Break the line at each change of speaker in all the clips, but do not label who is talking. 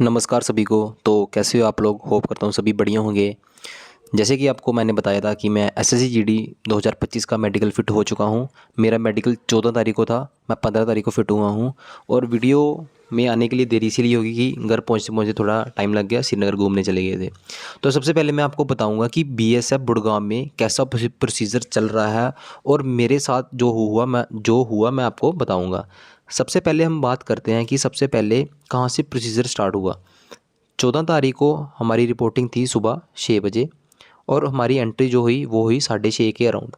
नमस्कार सभी को। तो कैसे हो आप लोग? होप करता हूँ सभी बढ़िया होंगे। जैसे कि आपको मैंने बताया था कि मैं एसएससी जीडी 2025 का मेडिकल फ़िट हो चुका हूँ। मेरा मेडिकल 14 तारीख को था, मैं 15 तारीख को फ़िट हुआ हूँ। और वीडियो में आने के लिए देरी इसीलिए होगी कि घर पहुँचते पहुँचते थोड़ा टाइम लग गया, श्रीनगर घूमने चले गए थे। तो सबसे पहले मैं आपको बताऊँगा कि बीएसएफ गुड़गांव में कैसा प्रोसीजर चल रहा है और मेरे साथ जो हुआ मैं आपको बताऊँगा। सबसे पहले हम बात करते हैं कि सबसे पहले कहाँ से प्रोसीजर स्टार्ट हुआ। 14 तारीख को हमारी रिपोर्टिंग थी सुबह 6 बजे और हमारी एंट्री जो हुई वो हुई 6:30 के अराउंड।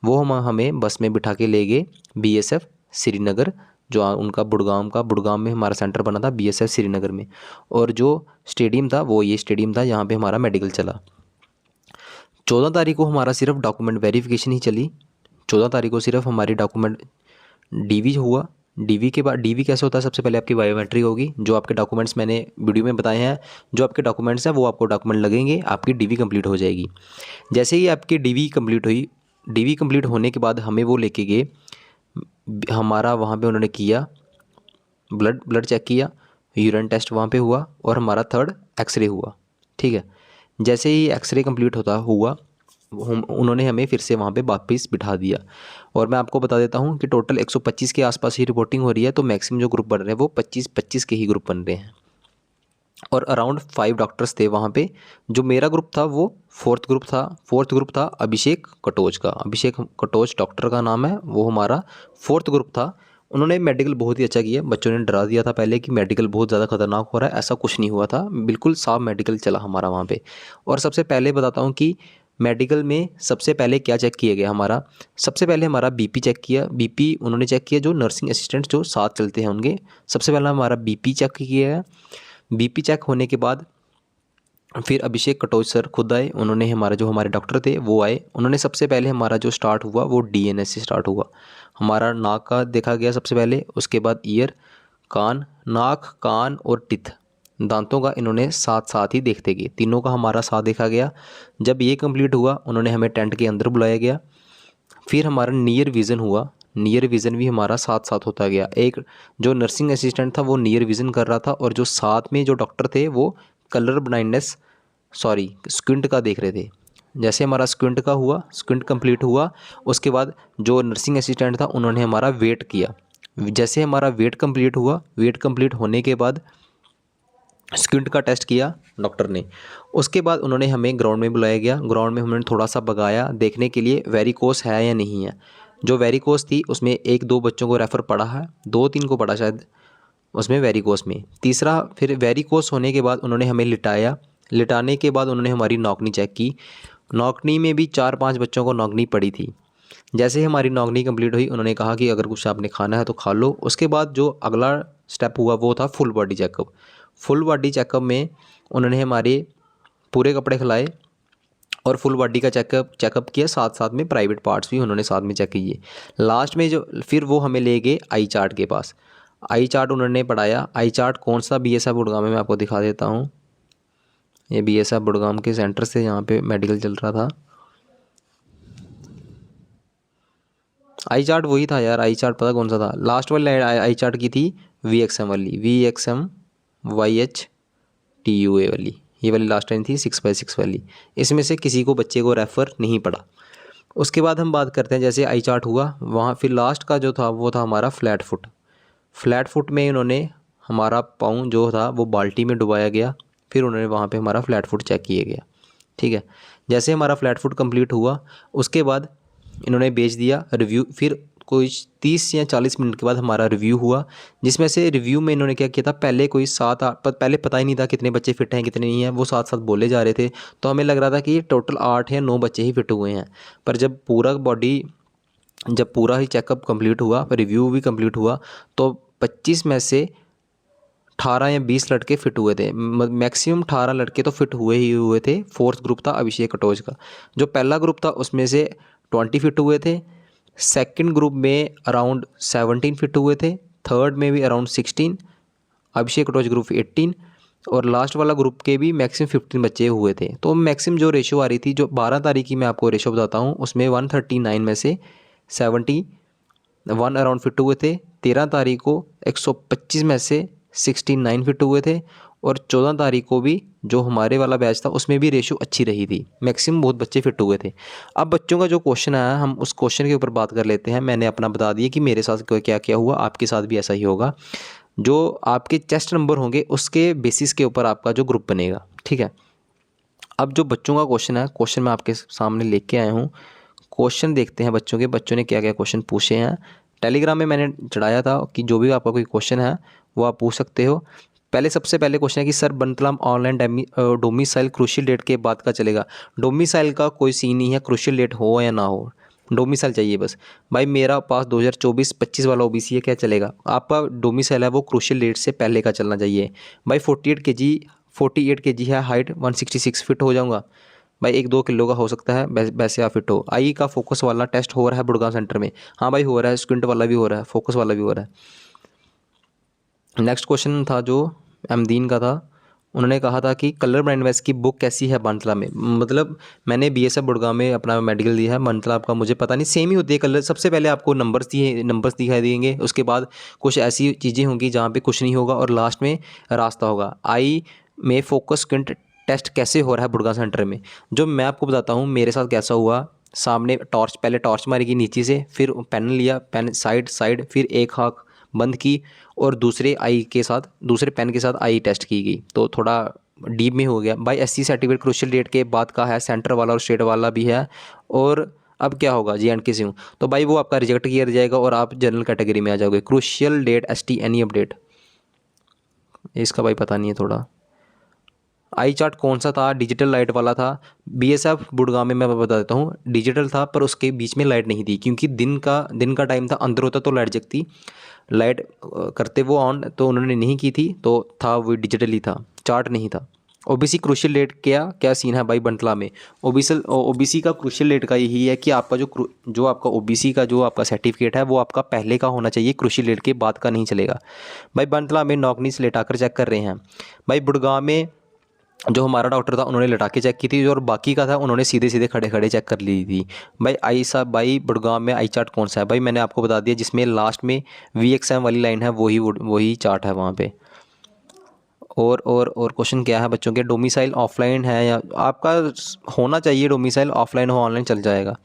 वो हम हमें बस में बिठा के ले गए बीएसएफ श्रीनगर, जो उनका बुड़गांव में हमारा सेंटर बना था बीएसएफ श्रीनगर में। और जो स्टेडियम था वो ये स्टेडियम था जहाँ पे हमारा मेडिकल चला। 14 तारीख को हमारा सिर्फ डॉक्यूमेंट वेरिफिकेशन ही चली। 14 तारीख को सिर्फ हमारी डॉक्यूमेंट डीवी हुआ। डीवी के बाद डीवी कैसे होता है, सबसे पहले आपकी बायोमेट्रिक होगी, जो आपके डॉक्यूमेंट्स मैंने वीडियो में बताए हैं। जो आपके डॉक्यूमेंट्स हैं वो आपको डॉक्यूमेंट लगेंगे, आपकी डीवी कंप्लीट हो जाएगी। जैसे ही आपकी डीवी कंप्लीट हुई, डीवी कंप्लीट होने के बाद हमें वो लेके गए, हमारा वहाँ पे उन्होंने किया ब्लड चेक किया, यूरिन टेस्ट वहाँ पे हुआ और हमारा थर्ड एक्सरे हुआ। ठीक है। जैसे ही एक्सरे कंप्लीट होता हुआ उन्होंने हमें फिर से वहाँ पे वापस बिठा दिया। और मैं आपको बता देता हूँ कि टोटल 125 के आसपास ही रिपोर्टिंग हो रही है, तो मैक्सिमम जो ग्रुप बन रहे हैं वो 25-25 के ही ग्रुप बन रहे हैं। और अराउंड 5 डॉक्टर्स थे वहाँ पे। जो मेरा ग्रुप था वो फोर्थ ग्रुप था अभिषेक कटोच का। अभिषेक कटोच डॉक्टर का नाम है, वो हमारा फोर्थ ग्रुप था। उन्होंने मेडिकल बहुत ही अच्छा किया। बच्चों ने डरा दिया था पहले कि मेडिकल बहुत ज़्यादा खतरनाक हो रहा है, ऐसा कुछ नहीं हुआ था, बिल्कुल साफ मेडिकल चला हमारा वहाँ पे। और सबसे पहले बताता हूँ कि मेडिकल में सबसे पहले क्या चेक किया गया हमारा। सबसे पहले हमारा बीपी चेक किया। बीपी उन्होंने चेक किया, जो नर्सिंग असिस्टेंट जो साथ चलते हैं उनके। सबसे पहला हमारा बीपी चेक किया गया। बीपी चेक होने के बाद फिर अभिषेक कटोच सर खुद आए। उन्होंने हमारे डॉक्टर थे वो आए। उन्होंने सबसे पहले हमारा जो स्टार्ट हुआ वो डीएनएस से स्टार्ट हुआ। हमारा नाक का देखा गया सबसे पहले, उसके बाद ईयर, कान, नाक, कान और टिथ, दांतों का इन्होंने साथ साथ ही देखते गए। तीनों का हमारा साथ देखा गया। जब ये कंप्लीट हुआ उन्होंने हमें टेंट के अंदर बुलाया गया। फिर हमारा नियर विज़न हुआ। नियर विज़न भी हमारा साथ साथ होता गया। एक जो नर्सिंग असिस्टेंट था वो नियर विज़न कर रहा था और जो साथ में जो डॉक्टर थे वो कलर ब्लाइंडनेस स्क्विंट का देख रहे थे। जैसे हमारा स्क्विंट का हुआ, स्क्विंट कंप्लीट हुआ, उसके बाद जो नर्सिंग असिस्टेंट था उन्होंने हमारा वेट किया। जैसे हमारा वेट कंप्लीट हुआ, वेट कंप्लीट होने के बाद स्क्विंट का टेस्ट किया डॉक्टर ने। उसके बाद उन्होंने हमें ग्राउंड में बुलाया गया। ग्राउंड में उन्होंने थोड़ा सा भगाया देखने के लिए वेरिकोस है या नहीं है। जो वेरिकोस थी उसमें 1-2 बच्चों को रेफ़र पड़ा है, 2-3 को पड़ा शायद उसमें वेरिकोस में। तीसरा फिर वेरिकोस होने के बाद उन्होंने हमें लिटाया। लिटाने के बाद उन्होंने हमारी नॉकनी चेक की। नॉकनी में भी 4-5 बच्चों को नॉकनी पड़ी थी। जैसे ही हमारी नॉकनी कंप्लीट हुई उन्होंने कहा कि अगर कुछ आपने खाना है तो खा लो। उसके बाद जो अगला स्टेप हुआ वो था full body checkup. Full body checkup में उन्होंने हमारे पूरे कपड़े खिलाए और फुल बॉडी का चेकअप किया, साथ साथ में प्राइवेट पार्ट्स भी उन्होंने साथ में चेक किए। लास्ट में जो फिर वो हमें ले गए आई चार्ट के पास। आई चार्ट उन्होंने पढ़ाया। आई चार्ट कौन सा बीएसएफ गुड़गांव में, मैं आपको दिखा देता हूँ। ये बीएसएफ गुड़गांव के सेंटर से यहाँ पे मेडिकल चल रहा था। आई चार्ट वही था यार, आई चार्ट पता कौन सा था, लास्ट वाली आई चार्ट की थी VXM वाली, VXMYHTUA वाली, ये वाली लास्ट टाइम थी 6x6 वाली। इसमें से किसी को बच्चे को रेफ़र नहीं पड़ा। उसके बाद हम बात करते हैं, जैसे आई चार्ट हुआ वहाँ फिर लास्ट का जो था वो था हमारा फ्लैट फुट। फ्लैट फुट में इन्होंने हमारा पाँव जो था वो बाल्टी में डुबाया गया। फिर उन्होंने वहाँ पे हमारा फ्लैट फुट चेक किया गया। ठीक है। जैसे हमारा फ्लैट फुट कंप्लीट हुआ उसके बाद इन्होंने भेज दिया रिव्यू। फिर कोई 30 या 40 मिनट के बाद हमारा रिव्यू हुआ, जिसमें से रिव्यू में इन्होंने क्या किया था, पहले कोई 7-8 पहले पता ही नहीं था कितने बच्चे फिट हैं कितने नहीं हैं, वो साथ साथ बोले जा रहे थे। तो हमें लग रहा था कि टोटल 8 या 9 बच्चे ही फिट हुए हैं। पर जब पूरा ही चेकअप कंप्लीट हुआ, रिव्यू भी कंप्लीट हुआ, तो 25 में से 18 या 20 लड़के फिट हुए थे। मैक्सिमम 18 लड़के तो फिट हुए थे। फोर्थ ग्रुप था अभिषेक कटोच का। जो पहला ग्रुप था उसमें से 20 फिट हुए थे। सेकंड ग्रुप में अराउंड 17 फिट हुए थे। थर्ड में भी अराउंड 16, अभिषेक कटोच ग्रुप 18, और लास्ट वाला ग्रुप के भी मैक्सिमम 15 बच्चे हुए थे। तो मैक्सिमम जो रेशो आ रही थी, जो 12 तारीख की मैं आपको रेशो बताता हूँ, उसमें 139 में से 71 अराउंड फिट हुए थे। 13 तारीख को 125 में से 69 फिट हुए थे। और 14 तारीख को भी जो हमारे वाला बैच था उसमें भी रेशो अच्छी रही थी, मैक्सिमम बहुत बच्चे फिट हुए थे। अब बच्चों का जो क्वेश्चन है हम उस क्वेश्चन के ऊपर बात कर लेते हैं। मैंने अपना बता दिया कि मेरे साथ क्या क्या हुआ, आपके साथ भी ऐसा ही होगा। जो आपके चेस्ट नंबर होंगे उसके बेसिस के ऊपर आपका जो ग्रुप बनेगा, ठीक है। अब जो बच्चों का क्वेश्चन है, क्वेश्चन मैं आपके सामने लेके आया हूँ। क्वेश्चन देखते हैं बच्चों के, बच्चों ने क्या क्या क्वेश्चन पूछे हैं। टेलीग्राम में मैंने चढ़ाया था कि जो भी आपका कोई क्वेश्चन है वो आप पूछ सकते हो। पहले सबसे पहले क्वेश्चन है कि सर बंतलाम ऑनलाइन डोमिसाइल क्रूशियल डेट के बाद का चलेगा। डोमिसाइल का कोई सीन नहीं है, क्रूशियल डेट हो या ना हो, डोमिसाइल चाहिए बस। भाई मेरा पास 2024-25 वाला ओबीसी है, क्या चलेगा? आपका डोमिसाइल है वो क्रूशियल डेट से पहले का चलना चाहिए। भाई 48 केजी है, हाइट 166, फिट हो जाऊंगा। भाई 1-2 किलो का हो सकता है, वैसे आप फिट हो। आई का फोकस वाला टेस्ट हो रहा है बुड़गांव सेंटर में, हाँ भाई हो रहा है, स्क्विंट वाला भी हो रहा है, फोकस वाला भी हो रहा है। नेक्स्ट क्वेश्चन था जो अमदीन का था, उन्होंने कहा था कि कलर ब्लाइंडनेस की बुक कैसी है बानतला में। मतलब मैंने बीएसएफ गुड़गांव में अपना मेडिकल दिया है, बानतला आपका मुझे पता नहीं, सेम ही होती है कलर। सबसे पहले आपको नंबर्स दिखाई देंगे, उसके बाद कुछ ऐसी चीज़ें होंगी जहाँ पे कुछ नहीं होगा और लास्ट में रास्ता होगा। आई में फोकस स्क्विंट टेस्ट कैसे हो रहा है बुड़गांव सेंटर में, जो मैं आपको बताता हूँ मेरे साथ कैसा हुआ। सामने टॉर्च, पहले टॉर्च मारेगी नीचे से, फिर पेन लिया, पेन साइड, फिर एक आँख बंद की और दूसरे पेन के साथ आई टेस्ट की गई, तो थोड़ा डीप में हो गया। भाई एससी सर्टिफिकेट क्रूशियल डेट के बाद का है, सेंटर वाला और स्टेट वाला भी है। और अब क्या होगा, JNK से हूँ तो भाई वो आपका रिजेक्ट किया जाएगा और आप जनरल कैटेगरी में आ जाओगे। Crucial date ST any update, इसका भाई पता नहीं है थोड़ा। आई चार्ट कौन सा था, डिजिटल लाइट वाला था। BSF गुड़गांव में मैं बता देता हूँ, डिजिटल था पर उसके बीच में लाइट नहीं थी, क्योंकि दिन का टाइम था, अंदर होता तो लाइट जगती। लाइट करते वो ऑन तो उन्होंने नहीं की थी, तो था वो डिजिटल ही था, चार्ट नहीं था। ओबीसी क्रूशियल डेट क्या सीन है भाई बंटला में। ओबीसी का क्रूशियल डेट का यही है कि आपका जो आपका ओबीसी का जो आपका सर्टिफिकेट है वो आपका पहले का होना चाहिए, क्रूशियल डेट के बाद का नहीं चलेगा। भाई बंटला में नौकनी से लेटाकर चेक कर रहे हैं। भाई बुड़गांव में जो हमारा डॉक्टर था उन्होंने लटा के चेक की थी, और बाकी का था उन्होंने सीधे सीधे खड़े खड़े चेक कर ली थी। भाई बुड़गांव में आई चार्ट कौन सा है, भाई मैंने आपको बता दिया, जिसमें लास्ट में VXM वाली लाइन है वही चार्ट है वहाँ पे। और क्वेश्चन क्या है बच्चों के, डोमिसाइल ऑफलाइन है या आपका होना चाहिए, डोमिसाइल ऑफलाइन हो ऑनलाइन चल जाएगा।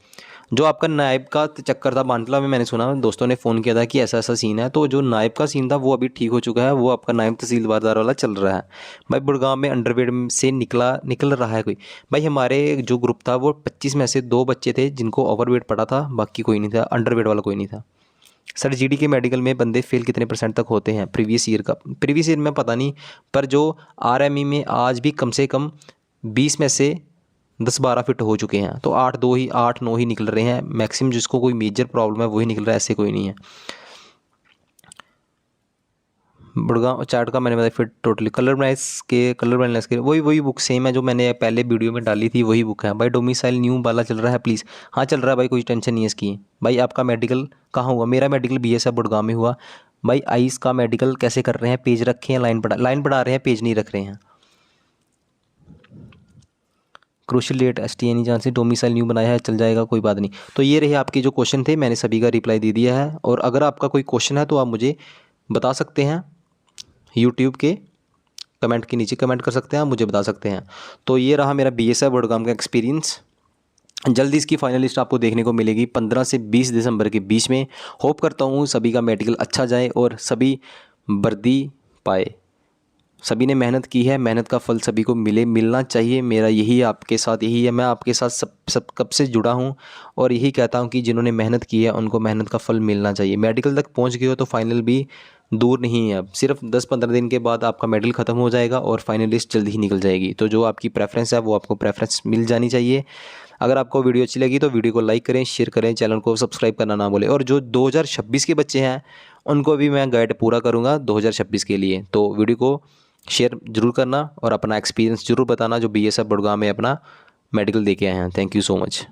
जो आपका नायब का चक्कर था बांटला में, मैंने सुना दोस्तों ने फ़ोन किया था कि ऐसा ऐसा सीन है, तो जो नायब का सीन था वो अभी ठीक हो चुका है, वो आपका नायब तहसीलदार वाला चल रहा है। भाई बुड़गांव में अंडरवेट से निकल रहा है कोई। भाई हमारे जो ग्रुप था वो 25 में से 2 बच्चे थे जिनको ओवरवेट पड़ा था, बाकी कोई नहीं था, अंडरवेट वाला कोई नहीं था। सर GD के मेडिकल में बंदे फेल कितने % तक होते हैं प्रीवियस ईयर में पता नहीं, पर जो RME में आज भी कम से कम 20 में से 10-12 फिट हो चुके हैं, तो 8-9 ही निकल रहे हैं मैक्सिमम। जिसको कोई मेजर प्रॉब्लम है वही निकल रहा है, ऐसे कोई नहीं है। बुड़गांव चार्ट का मैंने बताया, फिर टोटली कलर ब्लाइंडनेस के वही बुक सेम है जो मैंने पहले वीडियो में डाली थी, वही बुक है। भाई डोमिसाइल न्यू वाला चल रहा है प्लीज़, हाँ चल रहा है भाई, कोई टेंशन नहीं है इसकी। भाई आपका मेडिकल कहाँ हुआ, मेरा मेडिकल BSF गुड़गांव में हुआ। भाई आइस का मेडिकल कैसे कर रहे हैं, पेज रखे हैं, लाइन पढ़ा रहे हैं, पेज नहीं रख रहे हैं। क्रूशियल डेट ST नहीं जान से, डोमिसाइल न्यू बनाया है, चल जाएगा कोई बात नहीं। तो ये रहे आपके जो क्वेश्चन थे, मैंने सभी का रिप्लाई दे दिया है। और अगर आपका कोई क्वेश्चन है तो आप मुझे बता सकते हैं, यूट्यूब के कमेंट के नीचे कमेंट कर सकते हैं, आप मुझे बता सकते हैं। तो ये रहा मेरा BSF गुड़गांव का एक्सपीरियंस। जल्दी इसकी फाइनल लिस्ट आपको देखने को मिलेगी 15 से 20 दिसंबर के बीच में। होप करता हूँ सभी का मेडिकल अच्छा जाए और सभी वर्दी पाए। सभी ने मेहनत की है, मेहनत का फल सभी को मिलना चाहिए। मेरा यही आपके साथ यही है, मैं आपके साथ सब कब से जुड़ा हूँ और यही कहता हूँ कि जिन्होंने मेहनत की है उनको मेहनत का फल मिलना चाहिए। मेडिकल तक पहुँच गए हो तो फाइनल भी दूर नहीं है, अब सिर्फ 10-15 दिन के बाद आपका मेडल ख़त्म हो जाएगा और फाइनल लिस्ट जल्दी ही निकल जाएगी। तो जो आपकी प्रेफरेंस है वो आपको प्रेफरेंस मिल जानी चाहिए। अगर आपको वीडियो अच्छी लगी तो वीडियो को लाइक करें, शेयर करें, चैनल को सब्सक्राइब करना ना भूलें। और जो 2026 के बच्चे हैं उनको भी मैं गाइड पूरा करूँगा 2026 के लिए, तो वीडियो को शेयर ज़रूर करना और अपना एक्सपीरियंस ज़रूर बताना जो BSF गुड़गांव में अपना मेडिकल दे के आए हैं। Thank you so much.